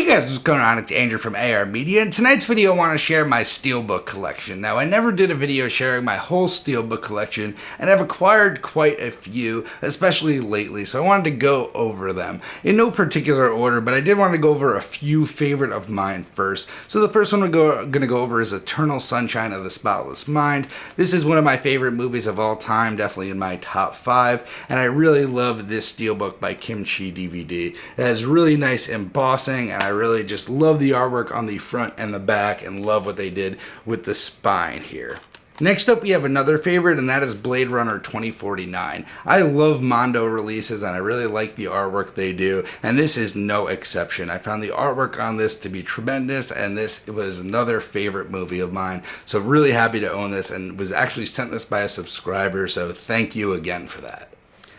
Hey guys, what's going on? It's Andrew from AR Media. In tonight's video I want to share my Steelbook collection. Now I never did a video sharing my whole Steelbook collection, and I've acquired quite a few, especially lately, so I wanted to go over them. In no particular order, but I did want to go over a few favorite of mine first. So the first one I'm going to go over is Eternal Sunshine of the Spotless Mind. This is one of my favorite movies of all time, definitely in my top 5, and I really love this Steelbook by Kimchi DVD. It has really nice embossing, and I really just love the artwork on the front and the back and love what they did with the spine here. Next up we have another favorite, and that is Blade Runner 2049. I love Mondo releases and I really like the artwork they do, and this is no exception. I found the artwork on this to be tremendous, and this was another favorite movie of mine. So really happy to own this, and was actually sent this by a subscriber, so thank you again for that.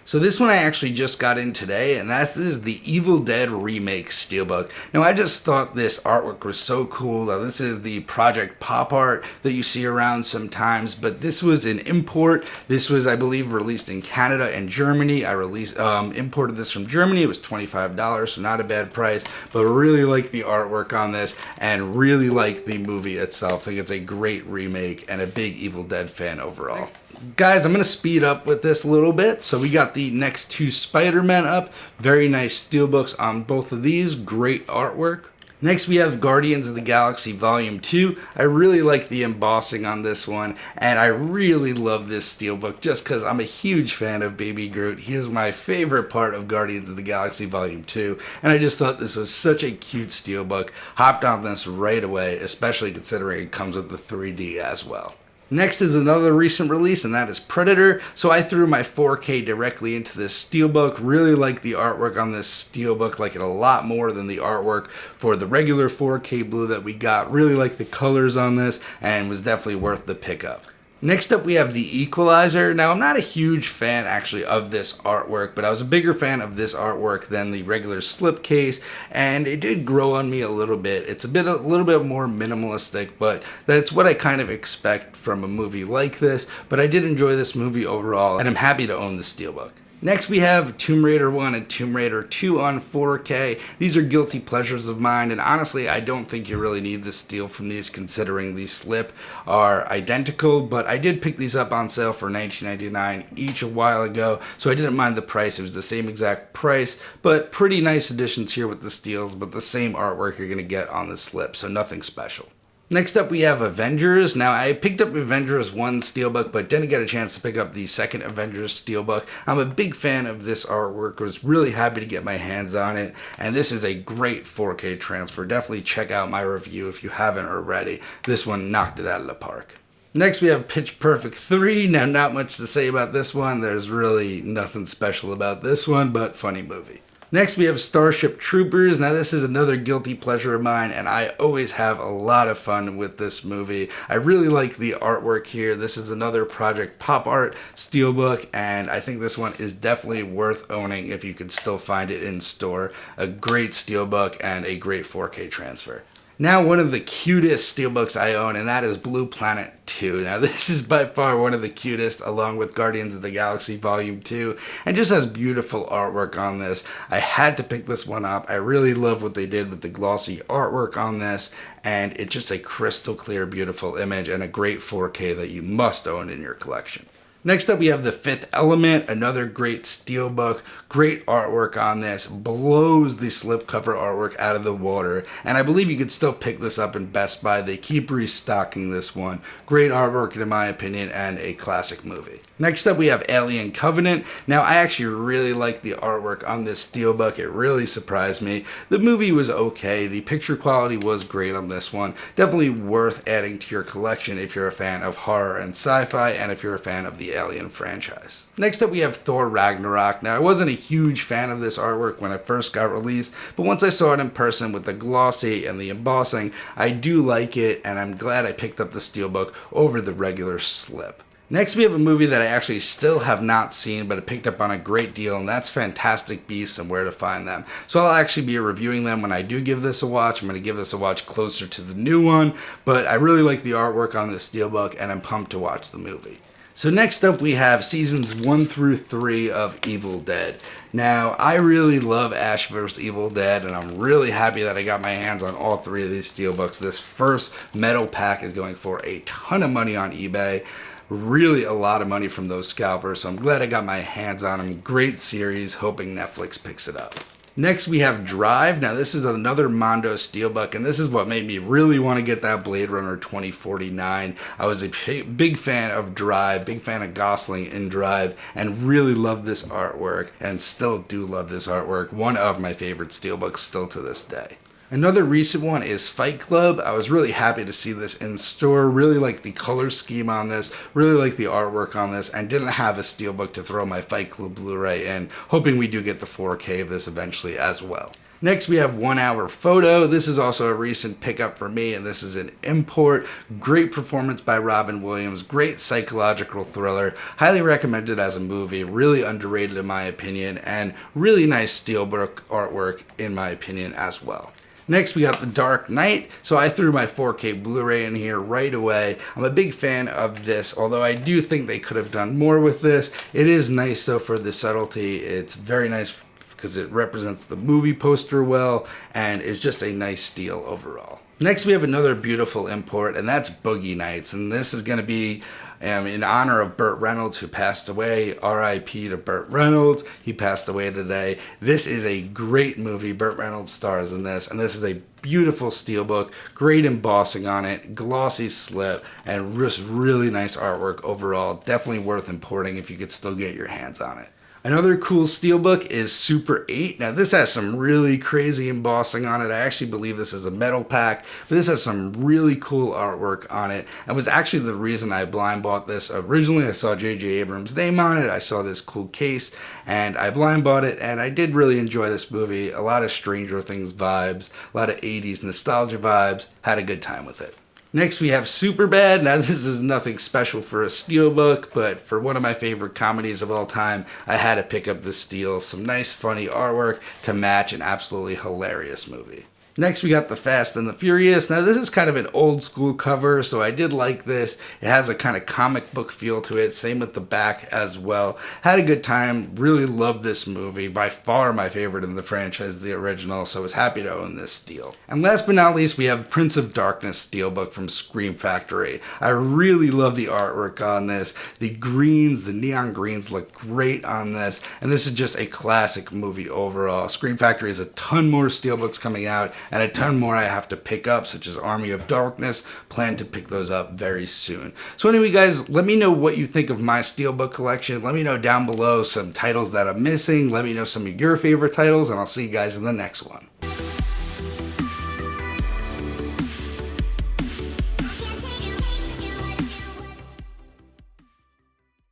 So this one I actually just got in today, and that is the Evil Dead Remake Steelbook. Now I just thought this artwork was so cool. Now this is the Project Pop art that you see around sometimes, but this was an import. This was, I believe, released in Canada and Germany. I imported this from Germany. It was $25, so not a bad price, but really like the artwork on this and really like the movie itself. I think it's a great remake and a big Evil Dead fan overall. Guys, I'm going to speed up with this a little bit. So we got the next two Spider-Men up. Very nice steelbooks on both of these. Great artwork. Next we have Guardians of the Galaxy Volume 2. I really like the embossing on this one, and I really love this steelbook just because I'm a huge fan of Baby Groot. He is my favorite part of Guardians of the Galaxy Volume 2, and I just thought this was such a cute steelbook. Hopped on this right away, especially considering it comes with the 3D as well. Next is another recent release, and that is Predator. So I threw my 4K directly into this steelbook. Really like the artwork on this steelbook, like it a lot more than the artwork for the regular 4K Blue that we got. Really like the colors on this, and was definitely worth the pickup. Next up we have the Equalizer. Now I'm not a huge fan actually of this artwork, but I was a bigger fan of this artwork than the regular slipcase, and it did grow on me a little bit. It's a little bit more minimalistic, but that's what I kind of expect from a movie like this. But I did enjoy this movie overall, and I'm happy to own the steelbook. Next we have Tomb Raider 1 and Tomb Raider 2 on 4K. These are guilty pleasures of mine, and honestly I don't think you really need the steel from these considering the slip are identical, but I did pick these up on sale for $19.99 each a while ago, so I didn't mind the price. It was the same exact price, but pretty nice additions here with the steels, but the same artwork you're going to get on the slip, so nothing special. Next up we have Avengers. Now I picked up Avengers 1 Steelbook, but didn't get a chance to pick up the second Avengers Steelbook. I'm a big fan of this artwork. I was really happy to get my hands on it, and this is a great 4K transfer. Definitely check out my review if you haven't already. This one knocked it out of the park. Next we have Pitch Perfect 3. Now not much to say about this one. There's really nothing special about this one, but funny movie. Next we have Starship Troopers. Now this is another guilty pleasure of mine, and I always have a lot of fun with this movie. I really like the artwork here. This is another Project Pop Art steelbook, and I think this one is definitely worth owning if you could still find it in store. A great steelbook and a great 4K transfer. Now one of the cutest steelbooks I own, and that is Blue Planet 2. Now this is by far one of the cutest, along with Guardians of the Galaxy Volume 2, and just has beautiful artwork on this. I had to pick this one up. I really love what they did with the glossy artwork on this, and it's just a crystal clear, beautiful image, and a great 4K that you must own in your collection. Next up we have The Fifth Element, another great steelbook. Great artwork on this, blows the slipcover artwork out of the water, and I believe you could still pick this up in Best Buy. They keep restocking this one. Great artwork in my opinion, and a classic movie. Next up we have Alien Covenant. Now I actually really like the artwork on this steelbook. It really surprised me. The movie was okay. The picture quality was great on this one. Definitely worth adding to your collection if you're a fan of horror and sci-fi, and if you're a fan of the Alien franchise. Next up we have Thor Ragnarok. Now I wasn't a huge fan of this artwork when it first got released, but once I saw it in person with the glossy and the embossing, I do like it, and I'm glad I picked up the steelbook over the regular slip. Next we have a movie that I actually still have not seen, but I picked up on a great deal, and that's Fantastic Beasts and Where to Find Them. So I'll actually be reviewing them when I do give this a watch. I'm going to give this a watch closer to the new one, but I really like the artwork on this steelbook, and I'm pumped to watch the movie. So next up we have seasons 1 through 3 of Evil Dead. Now, I really love Ash vs. Evil Dead, and I'm really happy that I got my hands on all 3 of these steelbooks. This first metal pack is going for a ton of money on eBay. Really a lot of money from those scalpers, so I'm glad I got my hands on them. Great series, hoping Netflix picks it up. Next we have Drive. Now this is another Mondo Steelbook, and this is what made me really want to get that Blade Runner 2049. I was a big fan of Drive, big fan of Gosling in Drive, and really loved this artwork, and still do love this artwork. One of my favorite Steelbooks still to this day. Another recent one is Fight Club. I was really happy to see this in store. Really like the color scheme on this. Really like the artwork on this. And didn't have a steelbook to throw my Fight Club Blu-ray in. Hoping we do get the 4K of this eventually as well. Next we have 1 Hour Photo. This is also a recent pickup for me, and this is an import. Great performance by Robin Williams. Great psychological thriller. Highly recommended as a movie. Really underrated in my opinion. And really nice steelbook artwork in my opinion as well. Next we got The Dark Knight. So I threw my 4K Blu-ray in here right away. I'm a big fan of this, although I do think they could have done more with this. It is nice though for the subtlety. It's very nice because it represents the movie poster well, and is just a nice steal overall. Next we have another beautiful import, and that's Boogie Nights, and this is going to be in honor of Burt Reynolds, who passed away. R.I.P. to Burt Reynolds. He passed away today. This is a great movie. Burt Reynolds stars in this, and this is a beautiful steelbook. Great embossing on it, glossy slip, and just really nice artwork overall. Definitely worth importing if you could still get your hands on it. Another cool steelbook is Super 8. Now this has some really crazy embossing on it. I actually believe this is a metal pack, but this has some really cool artwork on it. And was actually the reason I blind bought this. Originally I saw J.J. Abrams' name on it. I saw this cool case and I blind bought it, and I did really enjoy this movie. A lot of Stranger Things vibes, a lot of 80s nostalgia vibes. Had a good time with it. Next we have Superbad. Now this is nothing special for a steelbook, but for one of my favorite comedies of all time, I had to pick up the steel. Some nice funny artwork to match an absolutely hilarious movie. Next we got The Fast and the Furious. Now this is kind of an old school cover, so I did like this. It has a kind of comic book feel to it, same with the back as well. Had a good time, really loved this movie. By far my favorite in the franchise, the original, so I was happy to own this steel. And last but not least, we have Prince of Darkness steelbook from Scream Factory. I really love the artwork on this. The greens, the neon greens look great on this, and this is just a classic movie overall. Scream Factory has a ton more steelbooks coming out, and a ton more I have to pick up, such as Army of Darkness. Plan to pick those up very soon. So anyway, guys, let me know what you think of my steelbook collection. Let me know down below some titles that I'm missing. Let me know some of your favorite titles, and I'll see you guys in the next one.